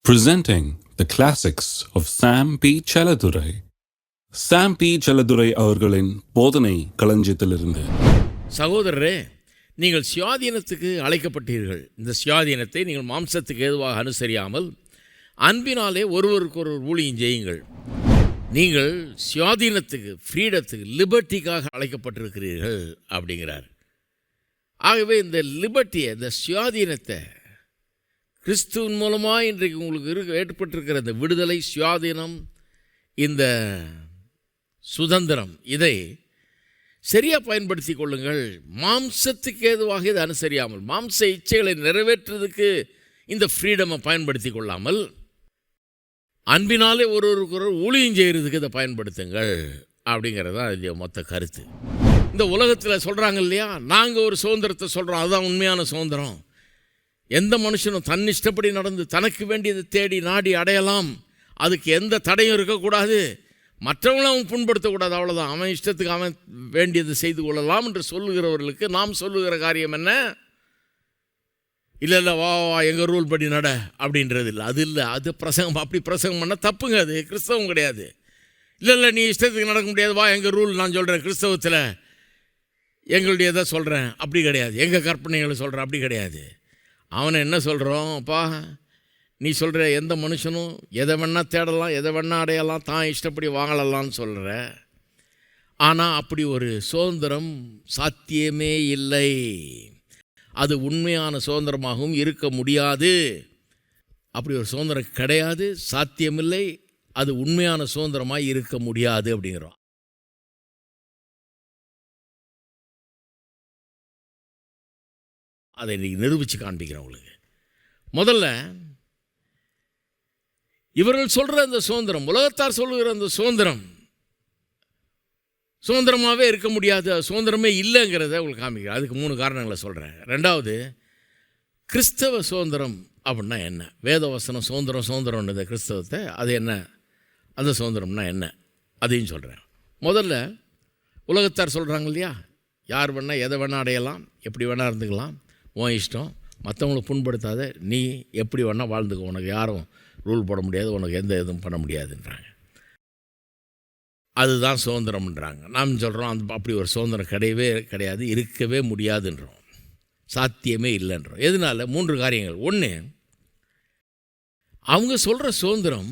presenting the classics of Sam P. Chaladurai. Sam P. Chaladurai அவர்களின் போதனை களஞ்சியத்திலிருந்து. சகோதரரே, நீங்கள் சுயாதீனத்துக்கு அழைக்கப்பட்டீர்கள். இந்த சுயாதீனத்தை நீங்கள் மாம்சத்துக்கு ஏதுவாக அனுசரியாமல் அன்பினாலே ஒருவருக்கொருவர் ஊழியம் செய்யுங்கள். நீங்கள் சுயாதீனத்துக்கு, ஃப்ரீடத்துக்கு, லிபர்ட்டிக்காக அழைக்கப்பட்டிருக்கிறீர்கள் அப்படிங்கிறார். ஆகவே இந்த லிபர்ட்டியை, இந்த சுயாதீனத்தை கிறிஸ்துவின் மூலமாக இன்றைக்கு உங்களுக்கு ஏற்பட்டிருக்கிற இந்த விடுதலை, சுயாதீனம், இந்த சுதந்திரம், இதை சரியாக பயன்படுத்தி கொள்ளுங்கள். மாம்சத்துக்கு ஏதுவாக இதை அனுசரியாமல், மாம்ச இச்சைகளை நிறைவேற்றுறதுக்கு இந்த ஃப்ரீடமை பயன்படுத்தி கொள்ளாமல் அன்பினாலே ஒருவருக்கு ஊழியம் செய்கிறதுக்கு இதை பயன்படுத்துங்கள் அப்படிங்கிறது தான் இது மொத்த கருத்து. இந்த உலகத்தில் சொல்கிறாங்க இல்லையா, நாங்கள் ஒரு சுதந்திரத்தை சொல்கிறோம், அதுதான் உண்மையான சுதந்திரம். எந்த மனுஷனும் தன் இஷ்டப்படி நடந்து தனக்கு வேண்டியதை தேடி நாடி அடையலாம், அதுக்கு எந்த தடையும் இருக்கக்கூடாது, மற்றவங்களும் அவன் புண்படுத்தக்கூடாது, அவ்வளோதான். அவன் இஷ்டத்துக்கு அவன் வேண்டியது செய்து கொள்ளலாம் என்று சொல்லுகிறவர்களுக்கு நாம் சொல்லுகிற காரியம் என்ன? இல்லை வா வா எங்கள் ரூல் படி நட அப்படின்றது இல்லை. அது இல்லை, அது பிரசங்கம். அப்படி பிரசங்கம் பண்ணால் தப்புங்க, அது கிறிஸ்தவம் கிடையாது. இல்லை நீ இஷ்டத்துக்கு நடக்க முடியாது, வா எங்கள் ரூல் நான் சொல்கிறேன், கிறிஸ்தவத்தில் எங்களுடைய எதை சொல்கிறேன், அப்படி கிடையாது. எங்கள் கற்பனைகளை சொல்கிறேன், அப்படி கிடையாது. அவனை என்ன சொல்கிறோம், அப்பா நீ சொல்கிற எந்த மனுஷனும் எதை வேணால் தேடலாம், எதை வேணால் அடையலாம், தான் இஷ்டப்படி வாங்கலாம்னு சொல்கிற. ஆனால் அப்படி ஒரு சுதந்திரம் சாத்தியமே இல்லை. அது உண்மையான சுதந்திரமாகவும் இருக்க முடியாது. அப்படி ஒரு சுதந்திரம் கிடையாது, சாத்தியமில்லை, அது உண்மையான சுதந்திரமாக இருக்க முடியாது அப்படிங்கிறோம். அதை இன்றைக்கி நிரூபித்து காண்பிக்கிறேன் உங்களுக்கு. முதல்ல இவர்கள் சொல்கிற அந்த சுதந்திரம், உலகத்தார் சொல்லுகிற அந்த சுதந்திரமாகவே இருக்க முடியாது, சுதந்திரமே இல்லைங்கிறத உங்களுக்கு காமிக்கிறேன். அதுக்கு 3 காரணங்களை சொல்கிறேன். ரெண்டாவது, கிறிஸ்தவ சுதந்திரம் அப்படின்னா என்ன? வேதவசனம் சுதந்திரம்ன்றது கிறிஸ்தவத்தை, அது என்ன, அந்த சுதந்திரம்னா என்ன, அதையும் சொல்கிறேன். முதல்ல உலகத்தார் சொல்கிறாங்க இல்லையா, யார் வேணால் எதை வேணால் அடையலாம், எப்படி வேணால் இருந்துக்கலாம், உன் இஷ்டம், மற்றவங்களை புண்படுத்தாத, நீ எப்படி வேணால் வாழ்ந்துக்க, உனக்கு யாரும் ரூல் போட முடியாது, உனக்கு எந்த இதுவும் பண்ண முடியாதுன்றாங்க. அதுதான் சுதந்திரம்ன்றாங்க. நாம் சொல்கிறோம் அப்படி ஒரு சுதந்திரம் கிடையாது, இருக்கவே முடியாதுன்றோம், சாத்தியமே இல்லைன்றோம். எதனால்? 3 காரியங்கள். ஒன்று, அவங்க சொல்கிற சுதந்திரம்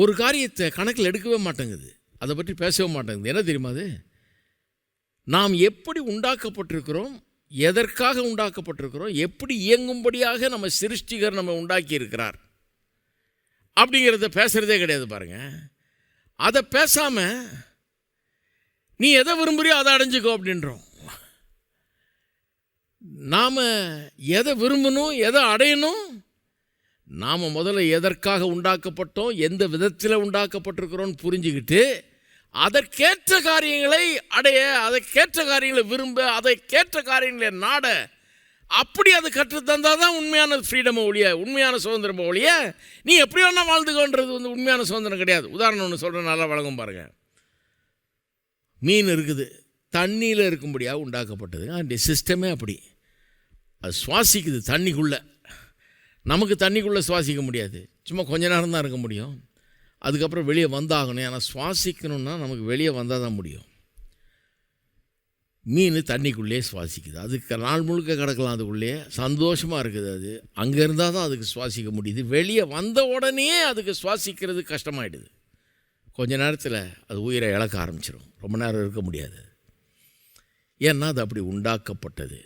ஒரு காரியத்தை கணக்கில் எடுக்கவே மாட்டேங்குது, அதை பற்றி பேசவே மாட்டேங்குது. என்ன தெரியுமா? அது நாம் எப்படி உண்டாக்கப்பட்டிருக்கிறோம், எதற்காக உண்டாக்கப்பட்டிருக்கிறோம், எப்படி இயங்கும்படியாக நம்ம சிருஷ்டிகர் நம்ம உண்டாக்கி இருக்கிறார் அப்படிங்கிறத பேசுகிறதே கிடையாது. பாருங்கள், அதை பேசாமல் நீ எதை விரும்புறியோ அதை அடைஞ்சிக்கோ அப்படின்றோம். நாம் எதை விரும்பணும், எதை அடையணும், நாம் முதல்ல எதற்காக உண்டாக்கப்பட்டோம், எந்த விதத்தில் உண்டாக்கப்பட்டிருக்கிறோன்னு புரிஞ்சுக்கிட்டு அதற்கேற்ற காரியங்களை அடைய, அதற்கேற்ற காரியங்களை விரும்ப, அதற்கேற்ற காரியங்களை நாட, அப்படி அதை கற்றுத்தந்தால் தான் உண்மையான ஃப்ரீடமை ஒழிய, உண்மையான சுதந்திரமை ஒழிய நீ எப்படி வேணால் வாழ்ந்துக்கோன்றது உண்மையான சுதந்திரம் கிடையாது. உதாரணம் ஒன்று சொல்கிறேன், நல்லா வழங்கும் பாருங்கள். மீன் இருக்குது, தண்ணியில் இருக்கும்படியாக உண்டாக்கப்பட்டது. அந்த சிஸ்டமே அப்படி, அது சுவாசிக்குது தண்ணிக்குள்ளே. நமக்கு தண்ணிக்குள்ளே சுவாசிக்க முடியாது, சும்மா கொஞ்ச நேரம் தான் இருக்க முடியும், அதுக்கப்புறம் வெளியே வந்தாகணும். ஏன்னா சுவாசிக்கணுன்னா நமக்கு வெளியே வந்தால் தான் முடியும். மீன் தண்ணிக்குள்ளேயே சுவாசிக்குது, அதுக்கு நாள் முழுக்க கிடக்கலாம், அதுக்குள்ளேயே சந்தோஷமாக இருக்குது. அது அங்கே இருந்தால் தான் அதுக்கு சுவாசிக்க முடியுது. வெளியே வந்த உடனே அதுக்கு சுவாசிக்கிறது கஷ்டமாயிடுது. கொஞ்ச நேரத்தில் அது உயிரை இழக்க ஆரம்பிச்சிடும், ரொம்ப நேரம் இருக்க முடியாது. ஏன்னா அது அப்படி உண்டாக்கப்பட்டது.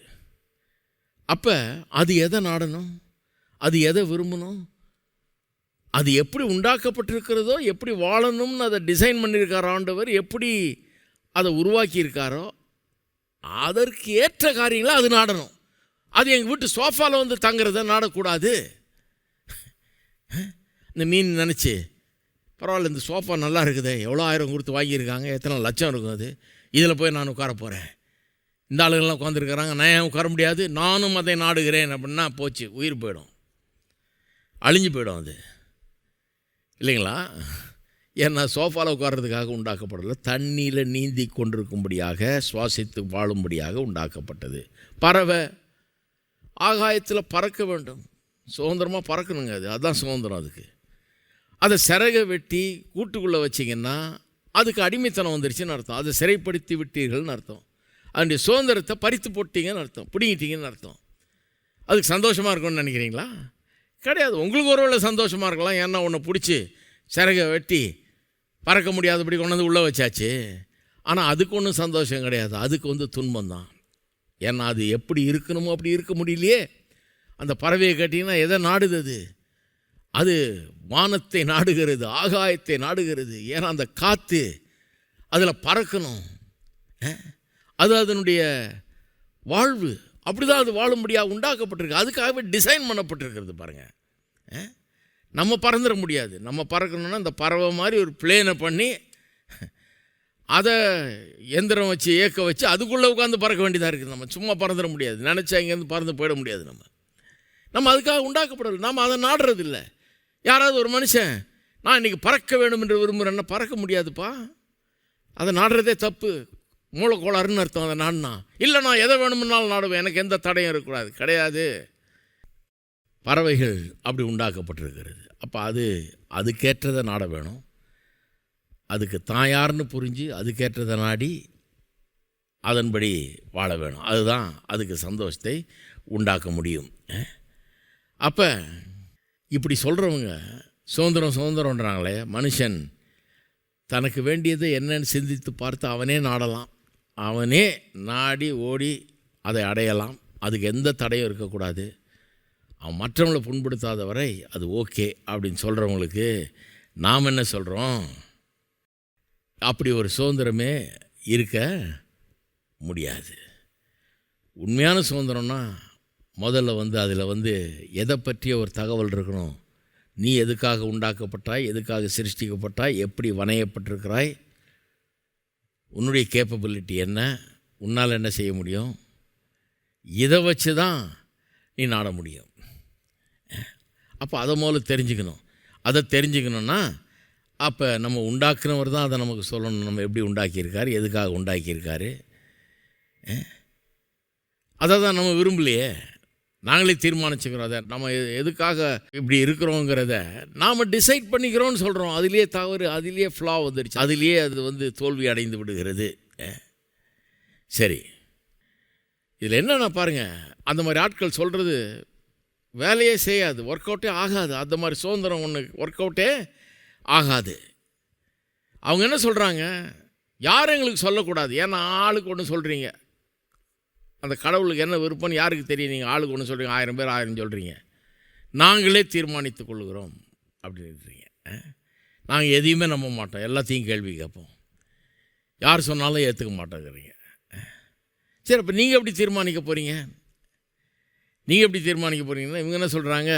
அப்போ அது எதை நாடணும், அது எதை விரும்பணும், அது எப்படி உண்டாக்கப்பட்டிருக்கிறதோ, எப்படி வாழணும்னு அதை டிசைன் பண்ணியிருக்காரோ ஆண்டவர், எப்படி அதை உருவாக்கியிருக்காரோ அதற்கு ஏற்ற காரியங்களை அது நாடணும். அது எங்கள் வீட்டு சோஃபாவில் வந்து தங்குறத நாடக்கூடாது. இந்த மீன் நினச்சி, பரவாயில்ல இந்த சோஃபா நல்லா இருக்குது, எவ்வளோ 1000 கொடுத்து வாங்கியிருக்காங்க, எத்தனை லட்சம் இருக்கும், அது இதில் போய் நான் உட்கார போகிறேன், இந்த ஆளுகள்லாம் உட்காந்துருக்கிறாங்க, நான் ஏன் உட்கார முடியாது, நானும் அதை நாடுகிறேன் அப்படின்னா போச்சு, உயிர் போயிடும், அழிஞ்சு போயிடும் அது, இல்லைங்களா? ஏன்னா சோஃபாவில் உட்கார்றதுக்காக உண்டாக்கப்படலை, தண்ணியில் நீந்தி கொண்டிருக்கும்படியாக, சுவாசித்து வாழும்படியாக உண்டாக்கப்பட்டது. பறவை ஆகாயத்தில் பறக்க வேண்டும், சுதந்திரமாக பறக்கணுங்க. அதுதான் சுதந்திரம். அதுக்கு அதை சிறகை வெட்டி கூட்டுக்குள்ளே வச்சிங்கன்னா அதுக்கு அடிமைத்தனம் வந்துருச்சுன்னு அர்த்தம். அதை சிறைப்படுத்தி விட்டீர்கள்னு அர்த்தம். அதனுடைய சுதந்திரத்தை பறித்து போட்டீங்கன்னு அர்த்தம், பிடிங்கிட்டீங்கன்னு அர்த்தம். அதுக்கு சந்தோஷமாக இருக்கும்னு நினைக்கிறீங்களா? கிடையாது. உங்களுக்கு ஒரு வேளை சந்தோஷமாக இருக்கலாம். ஏன்னா ஒன்று பிடிச்சி சிறகை வெட்டி பறக்க முடியாதபடி கொண்டு வந்து உள்ளே வச்சாச்சு. ஆனால் அதுக்கு ஒன்றும் சந்தோஷம் கிடையாது. அதுக்கு துன்பம்தான். ஏன்னா அது எப்படி இருக்கணுமோ அப்படி இருக்க முடியலையே. அந்த பறவையை கட்டிங்கன்னா எதை நாடுது? அது வானத்தை நாடுகிறது, ஆகாயத்தை நாடுகிறது. ஏன்னா அந்த காற்று அதில் பறக்கணும். அது அதனுடைய வாழ்வு. அப்படி தான் அது வாழும்படியாக உண்டாக்கப்பட்டிருக்கு. அதுக்காகவே டிசைன் பண்ணப்பட்டிருக்கிறது பாருங்கள். நம்ம பறந்துட முடியாது. நம்ம பறக்கணுன்னா இந்த பறவை மாதிரி ஒரு பிளேனை பண்ணி அதை எந்திரம் வச்சு இயக்க வச்சு அதுக்குள்ளே உட்காந்து பறக்க வேண்டியதாக இருக்குது. நம்ம சும்மா பறந்துட முடியாது. நினச்சா இங்கேருந்து பறந்து போயிட முடியாது. நம்ம அதுக்காக உண்டாக்கப்படலை. நாம் அதை நாடுறதில்ல. யாராவது ஒரு மனுஷன் நான் இன்றைக்கி பறக்க வேணும் என்று விரும்புகிறேன்னா பறக்க முடியாதுப்பா. அதை நாடுறதே தப்பு, மூலக்கோளாறுன்னு அர்த்தம். அதை நாடினா இல்லை, நான் எதை வேணும்னாலும் நாடுவேன், எனக்கு எந்த தடையும் இருக்கக்கூடாது. கிடையாது. பறவைகள் அப்படி உண்டாக்கப்பட்டிருக்கிறது. அப்போ அதுக்கேற்றதை நாட வேணும். அதுக்கு தான் யாருன்னு புரிஞ்சு அதுக்கேற்றதை நாடி அதன்படி வாழ வேணும். அதுதான் அதுக்கு சந்தோஷத்தை உண்டாக்க முடியும். அப்போ இப்படி சொல்கிறவங்க சுதந்திரம்ன்றாங்களே, மனுஷன் தனக்கு வேண்டியது என்னன்னு சிந்தித்து பார்த்து அவனே நாடலாம், அவனே நாடி ஓடி அதை அடையலாம். அதுக்கு எந்த தடையும் இருக்கக்கூடாது. அவன் மற்றவங்களை புண்படுத்தாத வரை அது ஓகே அப்படின்னு சொல்கிறவங்களுக்கு நாம் என்ன சொல்கிறோம்? அப்படி ஒரு சுதந்திரமே இருக்க முடியாது. உண்மையான சுதந்திரம்னா முதல்ல அதில் எதை பற்றிய ஒரு தகவல் இருக்கணும். நீ எதுக்காக உண்டாக்கப்பட்டாய், எதுக்காக சிருஷ்டிக்கப்பட்டாய், எப்படி வணையப்பட்டிருக்கிறாய், உன்னுடைய கேப்பபிலிட்டி என்ன, உன்னால் என்ன செய்ய முடியும், இதை வச்சு தான் நீ நாட முடியும். அப்போ அதை முதல்ல தெரிஞ்சுக்கணும். அதை தெரிஞ்சுக்கணுன்னா அப்போ நம்ம உண்டாக்குனவர் தான் அதை நமக்கு சொல்லணும். நம்ம எப்படி உண்டாக்கியிருக்காரு, எதுக்காக உண்டாக்கியிருக்காரு. அதை தான் நம்ம விரும்பலையே, நாங்களே தீர்மானிச்சுக்கிறோம். அதை நம்ம எதுக்காக இப்படி இருக்கிறோங்கிறத நாம் டிசைட் பண்ணிக்கிறோன்னு சொல்கிறோம். அதுலேயே தவறு, அதுலேயே ஃப்ளா வந்துடுச்சு, அதுலேயே அது தோல்வி அடைந்து விடுகிறது. சரி, இதில் என்னென்னா பாருங்கள், அந்த மாதிரி ஆட்கள் சொல்கிறது வேலையே செய்யாது, ஒர்க் அவுட்டே ஆகாது. அந்த மாதிரி சுதந்திரம் ஒன்று ஒர்க் அவுட்டே ஆகாது. அவங்க என்ன சொல்கிறாங்க, யாரும் எங்களுக்கு சொல்லக்கூடாது. ஏன்னா ஆளுக்கு ஒன்று சொல்கிறீங்க, அந்த கடவுளுக்கு என்ன விருப்பம்னு யாருக்கு தெரியும்? நீங்கள் ஆளுக்கு ஒன்று சொல்கிறீங்க, 1000 பேர் 1000 சொல்கிறீங்க. நாங்களே தீர்மானித்து கொள்ளுகிறோம் அப்படின்றீங்க. நாங்கள் எதையுமே நம்ப மாட்டோம், எல்லாத்தையும் கேள்வி கேட்போம், யார் சொன்னாலும் ஏற்றுக்க மாட்டோங்கிறீங்க. சரி, அப்போ நீங்கள் எப்படி தீர்மானிக்க போகிறீங்க? நீங்கள் எப்படி தீர்மானிக்க போகிறீங்கன்னா இவங்க என்ன சொல்கிறாங்க,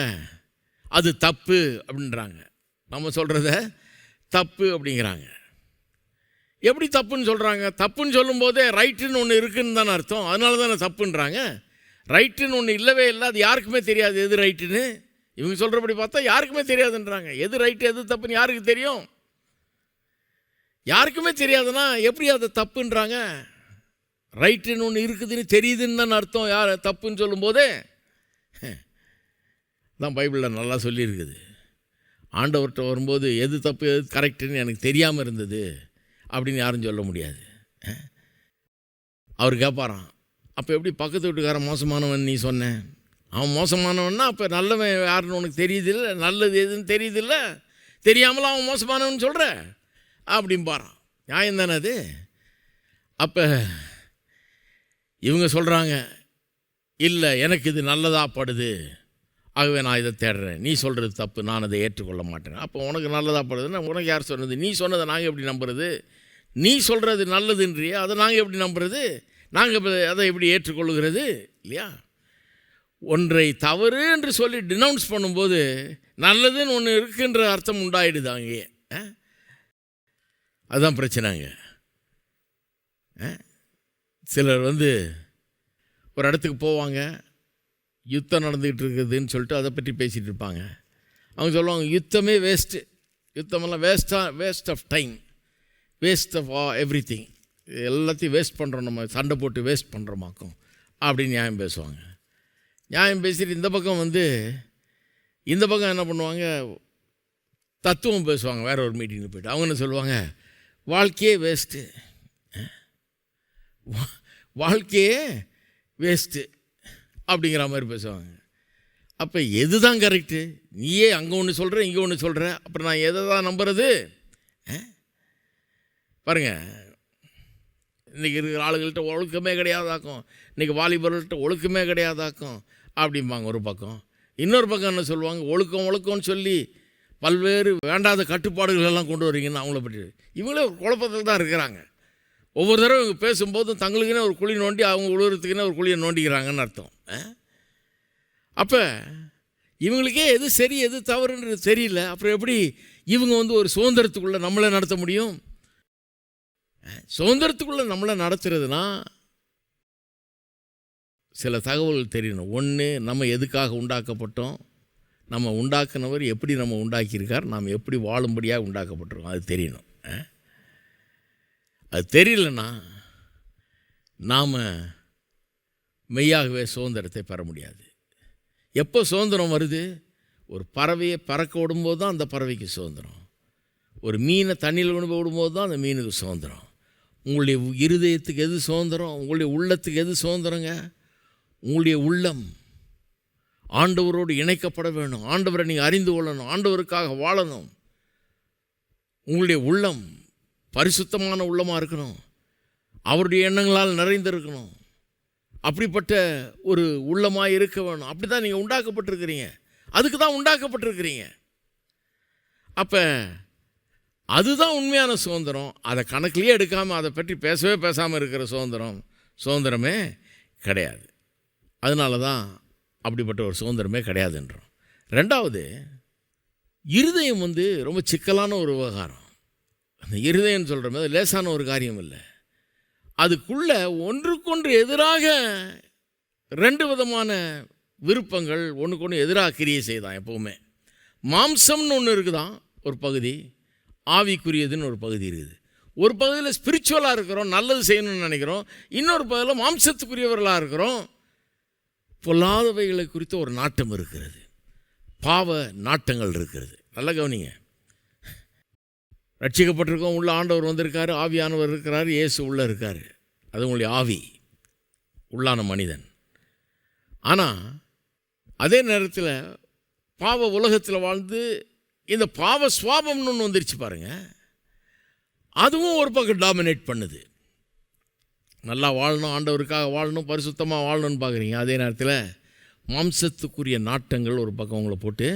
அது தப்பு அப்படின்றாங்க. நம்ம சொல்கிறத தப்பு அப்படிங்கிறாங்க. எப்படி தப்புன்னு சொல்கிறாங்க? தப்புன்னு சொல்லும்போதே ரைட்டுன்னு ஒன்று இருக்குதுன்னு தானே அர்த்தம். அதனால தானே தப்புன்றாங்க. ரைட்டுன்னு ஒன்று இல்லவே இல்லை, அது யாருக்குமே தெரியாது எது ரைட்டுன்னு. இவங்க சொல்கிறபடி பார்த்தா யாருக்குமே தெரியாதுன்றாங்க. எது ரைட்டு எது தப்புன்னு யாருக்கு தெரியும்? யாருக்குமே தெரியாதுன்னா எப்படி அதை தப்புன்றாங்க? ரைட்டுன்னு ஒன்று இருக்குதுன்னு தெரியுதுன்னு தானே அர்த்தம். யார் தப்புன்னு சொல்லும்போதே தான் பைபிளில் நல்லா சொல்லியிருக்குது. ஆண்டவர்கிட்ட வரும்போது எது தப்பு எது கரெக்டுன்னு எனக்கு தெரியாமல் இருந்தது அப்படின்னு யாரும் சொல்ல முடியாது. அவர் கேட்பாரான், அப்போ எப்படி பக்கத்து வீட்டுக்காரன் மோசமானவன் நீ சொன்ன? அவன் மோசமானவன்னா அப்போ நல்லவன் யாருன்னு உனக்கு தெரியுதில்ல, நல்லது எதுன்னு தெரியுதில்ல, தெரியாமலாம் அவன் மோசமானவன் சொல்கிற அப்படின்பாரான். நியாயம் தானே அது? அப்போ இவங்க சொல்கிறாங்க, இல்லை எனக்கு இது நல்லதாக படுது, ஆகவே நான் இதை தேடுறேன், நீ சொல்கிறது தப்பு, நான் அதை ஏற்றுக்கொள்ள மாட்டேன். அப்போ உனக்கு நல்லதாக படுதுன்னா உனக்கு யார் சொன்னது? நீ சொன்னதை நாங்கள் எப்படி நம்புறது? நீ சொல்கிறது நல்லதுன்றியா, அதை நாங்கள் எப்படி நம்புறது? நாங்கள் அதை எப்படி ஏற்றுக்கொள்ளுகிறது? இல்லையா? ஒன்றை தவறு என்று சொல்லி டினவுன்ஸ் பண்ணும்போது நல்லதுன்னு ஒன்று இருக்குன்ற அர்த்தம் உண்டாயிடுது அங்கேயே. அதுதான் பிரச்சனைங்க. சிலர் ஒரு இடத்துக்கு போவாங்க, யுத்தம் நடந்துக்கிட்டு இருக்குதுன்னு சொல்லிட்டு அதை பற்றி பேசிகிட்டு இருப்பாங்க. அவங்க சொல்லுவாங்க, யுத்தமே வேஸ்ட்டு, யுத்தமெல்லாம் waste of time, waste of everything, எல்லாத்தையும் வேஸ்ட் பண்ணுறோம், நம்ம சண்டை போட்டு வேஸ்ட் பண்ணுறோமாக்கும் அப்படின்னு நியாயம் பேசுவாங்க. நியாயம் பேசிட்டு இந்த பக்கம் இந்த பக்கம் என்ன பண்ணுவாங்க, தத்துவம் பேசுவாங்க. வேற ஒரு மீட்டிங்கில் போய்ட்டு அவங்க என்ன சொல்லுவாங்க, வாழ்க்கையே வேஸ்ட்டு, வாழ்க்கையே வேஸ்ட்டு அப்படிங்கிற மாதிரி பேசுவாங்க. அப்போ எது தான் கரெக்டு? நீயே அங்கே ஒன்று சொல்கிற, இங்கே ஒன்று சொல்கிற, அப்புறம் நான் எதை தான் நம்புறது? பாருங்கள், இன்றைக்கி இருக்கிற ஆளுகள்கிட்ட ஒழுக்கமே கிடையாதாக்கும், இன்றைக்கி வாலிபர்கள்ட்ட ஒழுக்கமே கிடையாதாக்கும் அப்படிம்பாங்க ஒரு பக்கம். இன்னொரு பக்கம் என்ன சொல்லுவாங்க, ஒழுக்கம் ஒழுக்கம்னு சொல்லி பல்வேறு வேண்டாத கட்டுப்பாடுகள் எல்லாம் கொண்டு வரீங்கன்னு அவங்கள பற்றி. இவங்களே ஒரு குழப்பத்தில் தான் இருக்கிறாங்க. ஒவ்வொரு தடவை இவங்க பேசும்போதும் தங்களுக்குன்னே ஒரு குழி நோண்டி அவங்க உழுவுறதுக்குன்னே ஒரு குழியை நோண்டிக்கிறாங்கன்னு அர்த்தம். அப்போ இவங்களுக்கே எது சரி எது தவறுன்றது தெரியல. அப்புறம் எப்படி இவங்க ஒரு சுதந்திரத்துக்குள்ளே நம்மளை நடத்த முடியும்? சுதந்திரத்துக்குள்ளே நம்மளை நடத்துறதுனா சில தகவல்கள் தெரியணும். ஒன்று, நம்ம எதுக்காக உண்டாக்கப்பட்டோம், நம்ம உண்டாக்குனவர் எப்படி நம்ம உண்டாக்கியிருக்கார், நாம் எப்படி வாழும்படியாக உண்டாக்கப்பட்டிருக்கோம், அது தெரியணும். அது தெரியலன்னா நாம் மெய்யாகவே சுதந்திரத்தை பெற முடியாது. எப்போ சுதந்திரம் வருது? ஒரு பறவையை பறக்க விடும்போது தான் அந்த பறவைக்கு சுதந்திரம். ஒரு மீனை தண்ணியில் கொண்டு போய் விடும்போது தான் அந்த மீனுக்கு சுதந்திரம். உங்களுடைய இருதயத்துக்கு எது சுதந்திரம்? உங்களுடைய உள்ளத்துக்கு எது சுதந்திரங்க? உங்களுடைய உள்ளம் ஆண்டவரோடு இணைக்கப்பட வேணும். ஆண்டவரை நீங்கள் அறிந்து கொள்ளணும், ஆண்டவருக்காக வாழணும். உங்களுடைய உள்ளம் பரிசுத்தமான உள்ளமாக இருக்கணும், அவருடைய எண்ணங்களால் நிறைந்திருக்கணும். அப்படிப்பட்ட ஒரு உள்ளமாக இருக்க வேணும். அப்படி தான் நீங்கள் உண்டாக்கப்பட்டிருக்கிறீங்க, அதுக்கு தான் உண்டாக்கப்பட்டிருக்கிறீங்க. அப்போ அதுதான் உண்மையான சுதந்திரம். அதை கணக்கிலேயே எடுக்காமல் அதை பற்றி பேசவே பேசாமல் இருக்கிற சுதந்திரமே கிடையாது. அதனால தான் அப்படிப்பட்ட ஒரு சுதந்திரமே கிடையாதுன்றோம். ரெண்டாவது, இருதயம் ரொம்ப சிக்கலான ஒரு விவகாரம். அந்த இருதயம்னு சொல்கிற மாதிரி லேசான ஒரு காரியம் இல்லை. அதுக்குள்ளே ஒன்றுக்கொன்று எதிராக ரெண்டு விதமான விருப்பங்கள் ஒன்றுக்கொன்று எதிராக கிரியை செய்தான். எப்போவுமே மாம்சம்னு ஒன்று இருக்குதான் ஒரு பகுதி, ஆவிக்குரியதுன்னு ஒரு பகுதி இருக்குது. ஒரு பகுதியில் ஸ்பிரிச்சுவலாக இருக்கிறோம், நல்லது செய்யணும்னு நினைக்கிறோம். இன்னொரு பகுதியில் மாம்சத்துக்குரியவர்களாக இருக்கிறோம். பொல்லாதவைகளை குறித்து ஒரு நாட்டம் இருக்கிறது, பாவ நாட்டங்கள் இருக்கிறது. நல்லா கவனிங்க. ரட்சிக்கப்பட்டிருக்கோம், உள்ள ஆண்டவர் வந்திருக்காரு, ஆவியானவர் இருக்கிறார், இயேசு உள்ளே இருக்கார். அது உங்களுடைய ஆவி, உள்ளான மனிதன். ஆனால் அதே நேரத்தில் பாவ உலகத்தில் வாழ்ந்து இந்த பாவ சுவாபம்னு ஒன்று வந்துருச்சு பாருங்கள். அதுவும் ஒரு பக்கம் டாமினேட் பண்ணுது. நல்லா வாழணும், ஆண்டவருக்காக வாழணும், பரிசுத்தமாக வாழணும்னு பார்க்குறீங்க. அதே நேரத்தில் மாம்சத்துக்குரிய நாட்டங்கள் ஒரு பக்கம் உங்களை போட்டு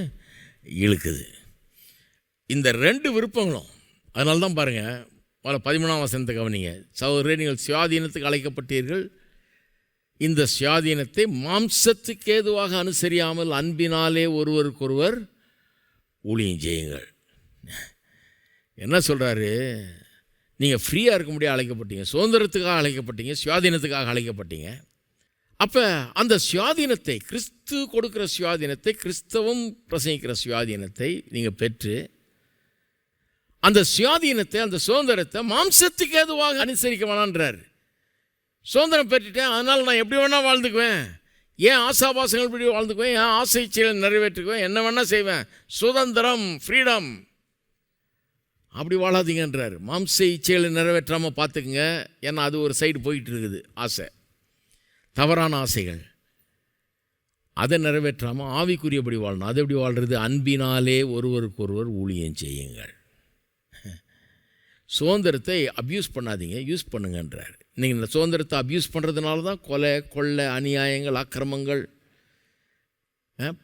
இழுக்குது. இந்த ரெண்டு விருப்பங்களும். அதனால தான் பாருங்கள், 13ஆம் வசனத்தை கவனிங்க. சகோதரரே, நீங்கள் சுயாதீனத்துக்கு அழைக்கப்பட்டீர்கள். இந்த சுயாதீனத்தை மாம்சத்துக்கு ஏதுவாக அனுசரியாமல் அன்பினாலே ஒருவருக்கொருவர் ஊழியம் செய்யுங்கள். என்ன சொல்கிறாரு? நீங்கள் ஃப்ரீயாக இருக்க முடியாது அழைக்கப்பட்டீங்க, சுதந்திரத்துக்காக அழைக்கப்பட்டீங்க, சுயாதீனத்துக்காக அழைக்கப்பட்டீங்க. அப்போ அந்த சுயாதீனத்தை, கிறிஸ்து கொடுக்குற சுயாதீனத்தை, கிறிஸ்தவம் பிரசங்கிக்கிற சுயாதீனத்தை நீங்கள் பெற்று அந்த சுயாதீனத்தை, அந்த சுதந்திரத்தை மாம்சத்துக்கு ஏதுவாக அனுசரிக்க வேணான்றார். சுதந்திரம் பெற்றுட்டேன், அதனால் நான் எப்படி வேணால் வாழ்ந்துக்குவேன், ஏன் ஆசாபாசங்கள் படி வாழ்ந்துக்குவேன், ஏன் ஆசை செயலை நிறைவேற்றுக்குவேன், என்ன வேணால் செய்வேன், சுதந்திரம், ஃப்ரீடம். அப்படி வாழாதீங்கன்றார். மாம்ச இச்சைகளை நிறைவேற்றாமல் பார்த்துக்குங்க. ஏன்னா அது ஒரு சைடு போயிட்டு இருக்குது, ஆசை, தவறான ஆசைகள். அதை நிறைவேற்றாமல் ஆவிக்குரியபடி வாழணும். அது எப்படி வாழ்கிறது? அன்பினாலே ஒருவருக்கொருவர் ஊழியம் செய்யுங்கள். சுதந்திரத்தை அப்யூஸ் பண்ணாதீங்க, யூஸ் பண்ணுங்கன்றார். நீங்கள் இந்த சுதந்திரத்தை அப்யூஸ் பண்ணுறதுனால தான் கொலை, கொள்ளை, அநியாயங்கள், அக்கிரமங்கள்,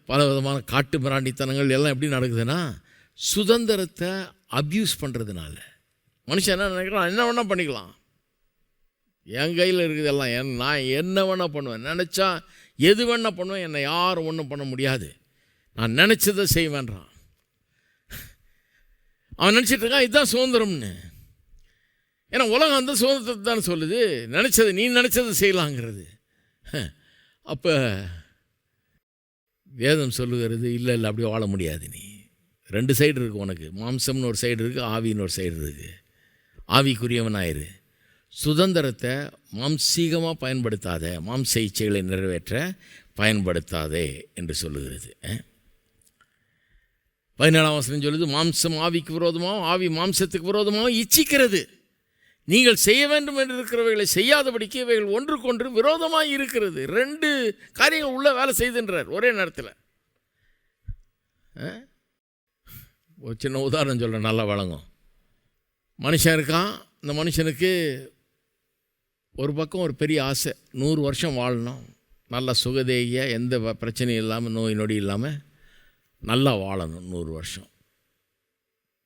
பல விதமான காட்டு மிராண்டித்தனங்கள் எல்லாம் எப்படி நடக்குதுன்னா, சுதந்திரத்தை அப்யூஸ் பண்ணுறதுனால. மனுஷன் என்ன நினைக்கிறான், என்ன வேணால் பண்ணிக்கலாம், என் கையில் இருக்குது எல்லாம், நான் என்ன வேணால் பண்ணுவேன், நினச்சா எது வேணால் பண்ணுவேன், என்னை யாரும் ஒன்றும் பண்ண முடியாது, நான் நினச்சதை செய்வேன்றான். அவன் நினச்சிட்டு இருக்கான் இதுதான் சுதந்திரம்னு. ஏன்னா உலகம் அந்த சுதந்திரத்தை தான் சொல்லுது, நினச்சது, நீ நினச்சதை செய்யலாங்கிறது. அப்போ வேதம் சொல்லுகிறது, இல்லை இல்லை அப்படி வாழ முடியாது. நீ ரெண்டு சைடு இருக்குது உனக்கு, மாம்சம்னு ஒரு சைடு இருக்குது, ஆவின்னு ஒரு சைடு இருக்குது. ஆவிக்குரியவனாயிரு. சுதந்திரத்தை மாம்சீகமாக பயன்படுத்தாத, மாம்ச இச்சைகளை நிறைவேற்ற பயன்படுத்தாதே என்று சொல்லுகிறது. 17ஆம் வசனம் சொல்லுது, மாம்சம் ஆவிக்கு விரோதமாகவும் ஆவி மாம்சத்துக்கு விரோதமாகவும் இச்சிக்கிறது. நீங்கள் செய்ய வேண்டும் என்று இருக்கிறவைகளை செய்யாதபடிக்கு இவைகள் ஒன்றுக்கொன்று விரோதமாக இருக்கிறது. 2 காரியங்கள் உள்ள வேலை செய்துன்றார் ஒரே நேரத்தில். ஒரு சின்ன உதாரணம் சொல்ல நல்லா வழங்கும். மனுஷன் இருக்கான். இந்த மனுஷனுக்கு ஒரு பக்கம் ஒரு பெரிய ஆசை, 100 வருஷம் வாழணும், நல்லா சுகதேகிய, எந்த பிரச்சனையும் இல்லாமல், நோய் நொடி இல்லாமல் நல்லா வாழணும் 100 வருஷம்.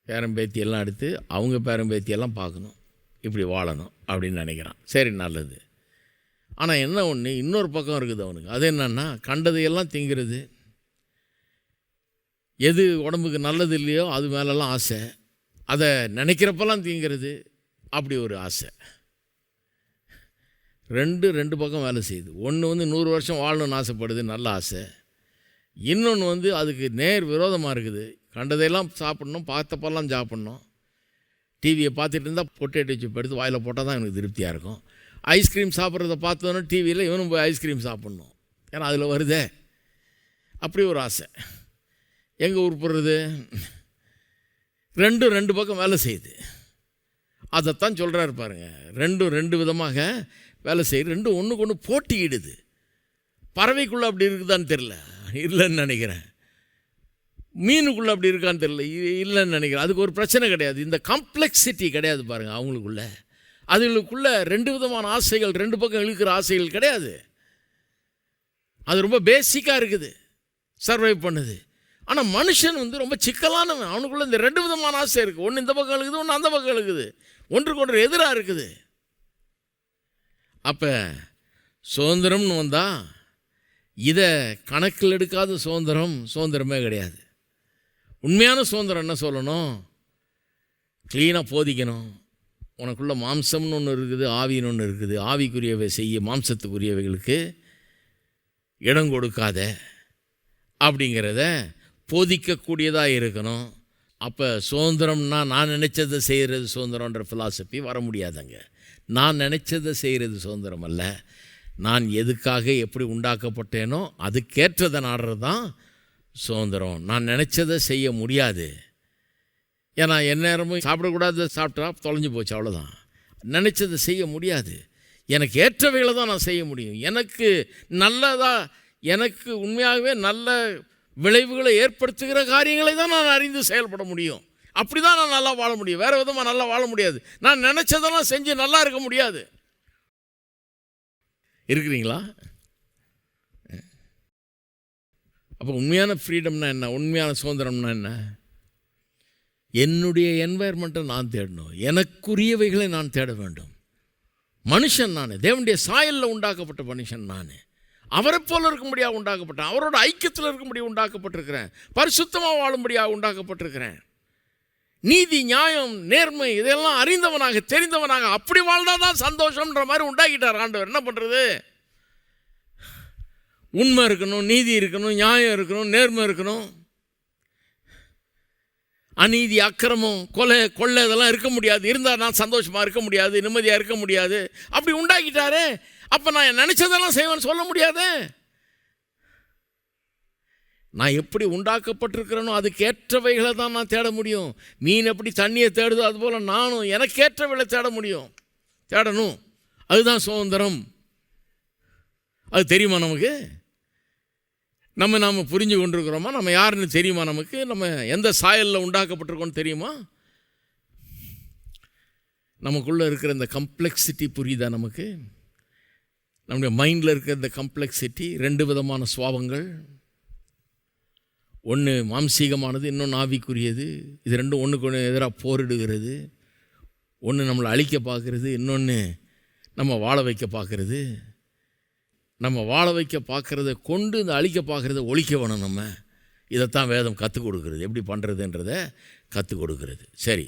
பேரம்பேத்தியெல்லாம் எடுத்து அவங்க பேரம்பேத்தியெல்லாம் பார்க்கணும், இப்படி வாழணும் அப்படின்னு நினைக்கிறான். சரி, நல்லது. ஆனால் என்ன ஒன்று, இன்னொரு பக்கம் இருக்குது அவனுக்கு. அது என்னன்னா, கண்டதையெல்லாம் திங்கிறது, எது உடம்புக்கு நல்லது இல்லையோ அது மேலெல்லாம் ஆசை, அதை நினைக்கிறப்பெல்லாம் திங்கிறது, அப்படி ஒரு ஆசை. ரெண்டு பக்கம் வேலை செய்யுது. ஒன்று 100 வருஷம் வாழணும்னு ஆசைப்படுது, நல்ல ஆசை. இன்னொன்று அதுக்கு நேர் விரோதமாக இருக்குது. கண்டதையெல்லாம் சாப்பிட்ணும், பார்த்தப்பெல்லாம் சாப்பிட்ணும். டிவியை பார்த்துட்டு இருந்தால் பொட்டேட்டோ சிப் எடுத்து வாயில் போட்டால் தான் எனக்கு திருப்தியாக இருக்கும். ஐஸ்கிரீம் சாப்பிட்றத பார்த்தோன்னா டிவியில் இவனும் போய் ஐஸ்கிரீம் சாப்பிட்ணும், ஏன்னா அதில் வருதே. அப்படி ஒரு ஆசை. எங்கே உருப்படுறது? ரெண்டு பக்கம் வேலை செய்யுது. அதைத்தான் சொல்கிறாரு பாருங்கள். ரெண்டு விதமாக வேலை செய்யுது. ஒன்றுக்கு ஒன்று போட்டியிடுது. பறவைக்குள்ளே அப்படி இருக்குதான்னு தெரில, இல்லைன்னு நினைக்கிறேன். மீனுக்குள்ளே அப்படி இருக்கான்னு தெரியல, இல்லைன்னு நினைக்கிறேன். அதுக்கு ஒரு பிரச்சனை கிடையாது, இந்த காம்ப்ளெக்சிட்டி கிடையாது பாருங்கள் அவங்களுக்குள்ள. அதுகளுக்குள்ள 2 விதமான ஆசைகள், 2 பக்கம் இழுக்கிற ஆசைகள் கிடையாது. அது ரொம்ப பேசிக்காக இருக்குது, சர்வைவ் பண்ணுது. ஆனால் மனுஷன் ரொம்ப சிக்கலானவன். அவனுக்குள்ளே இந்த 2 விதமான ஆசை இருக்குது. ஒன்று இந்த பக்கம் இருக்குது, ஒன்று அந்த பக்கம் இருக்குது, ஒன்றுக்கு எதிராக இருக்குது. அப்போ சுதந்திரம்னு வந்தால் இதை கணக்கில் எடுக்காத சுதந்திரமே கிடையாது. உண்மையான சுதந்திரம் என்ன சொல்லணும்? க்ளீனாக போதிக்கணும். உனக்குள்ள மாம்சம்னு ஒன்று இருக்குது, ஆவின்னு ஒன்று இருக்குது. ஆவிக்குரியவை செய்ய, மாம்சத்துக்குரியவைகளுக்கு இடம் கொடுக்காத அப்படிங்கிறத போதிக்கக்கூடியதாக இருக்கணும். அப்போ சுதந்திரம்னா நான் நினச்சதை செய்கிறது சுதந்திரன்ற ஃபிலாசபி வர முடியாதுங்க. நான் நினச்சதை செய்கிறது சுதந்திரம் அல்ல. நான் எதுக்காக எப்படி உண்டாக்கப்பட்டேனோ அதுக்கேற்றதை நாடுறது தான் சுதந்திரம். நான் நினச்சதை செய்ய முடியாது. ஏன்னா எந்நேரமும் சாப்பிடக்கூடாது, சாப்பிட்டா தொலைஞ்சு போச்சு, அவ்வளோதான். நினச்சதை செய்ய முடியாது. எனக்கு ஏற்றவைகளை தான் நான் செய்ய முடியும். எனக்கு நல்லதாக, எனக்கு உண்மையாகவே நல்ல விளைவுகளை ஏற்படுத்துகிற காரியங்களை தான் நான் அறிந்து செயல்பட முடியும். அப்படி தான் நான் நல்லா வாழ முடியும். வேறு விதமாக நல்லா வாழ முடியாது. நான் நினச்சதெல்லாம் செஞ்சு நல்லா இருக்க முடியாது. இருக்கிறீங்களா? அப்போ உண்மையான ஃப்ரீடம்னா என்ன? உண்மையான சுதந்திரம்னா என்ன? என்னுடைய என்வாயர்மெண்ட்டை நான் தேடணும், எனக்குரியவைகளை நான் தேட வேண்டும். மனுஷன் நான், தேவனுடைய சாயலில் உண்டாக்கப்பட்ட மனுஷன் நான். அவரை போல இருக்கும்படியாக உண்டாக்கப்பட்டேன். அவரோட ஐக்கியத்தில் இருக்கும்படியாக உண்டாக்கப்பட்டிருக்கிறேன். பரிசுத்தமாக வாழும்படியாக உண்டாக்கப்பட்டிருக்கிறேன். நீதி, நியாயம், நேர்மை இதெல்லாம் அறிந்தவனாக, தெரிந்தவனாக அப்படி வாழ்ந்தால் தான் சந்தோஷம்ன்ற மாதிரி உண்டாக்கிட்டார் ஆண்டவர். என்ன பண்ணுறது? உண்மை இருக்கணும், நீதி இருக்கணும், நியாயம் இருக்கணும், நேர்மை இருக்கணும். அநீதி, அக்கிரமம், கொள்ளை இதெல்லாம் இருக்க முடியாது. இருந்தால் நான் சந்தோஷமாக இருக்க முடியாது, நிம்மதியாக இருக்க முடியாது. அப்படி உண்டாக்கிட்டாரே. அப்போ நான் நினச்சதெல்லாம் செய்வேன்னு சொல்ல முடியாது. நான் எப்படி உண்டாக்கப்பட்டிருக்கிறேனோ அதுக்கேற்றவைகளை தான் நான் தேட முடியும். மீன் எப்படி தண்ணியை தேடுதோ அதுபோல் நானும் எனக்கேற்றவைகளை தேடணும். அதுதான் சுதந்திரம். அது தெரியுமா நமக்கு? நம்ம புரிஞ்சு கொண்டிருக்கிறோமா? நம்ம யாருன்னு தெரியுமா நமக்கு? நம்ம எந்த சாயலில் உண்டாக்கப்பட்டிருக்கோன்னு தெரியுமா? நமக்குள்ளே இருக்கிற இந்த கம்ப்ளெக்சிட்டி புரியுதா நமக்கு? நம்முடைய மைண்டில் இருக்கிற இந்த கம்ப்ளெக்சிட்டி, 2 விதமான சுவாபங்கள். ஒன்று மாம்சீகமானது, இன்னொன்று ஆவிக்குரியது. இது 2 ஒன்றுக்கு எதிராக போரிடுகிறது. ஒன்று நம்மளை அழிக்க பார்க்குறது, இன்னொன்று நம்ம வாழ வைக்க பார்க்குறது. நம்ம வாழ வைக்க பார்க்குறத கொண்டு இந்த அழிக்க பார்க்குறத ஒழிக்க வேணும். நம்ம இதைத்தான் வேதம் கற்றுக் கொடுக்குறது. எப்படி பண்ணுறதுன்றதை கற்றுக் கொடுக்குறது. சரி,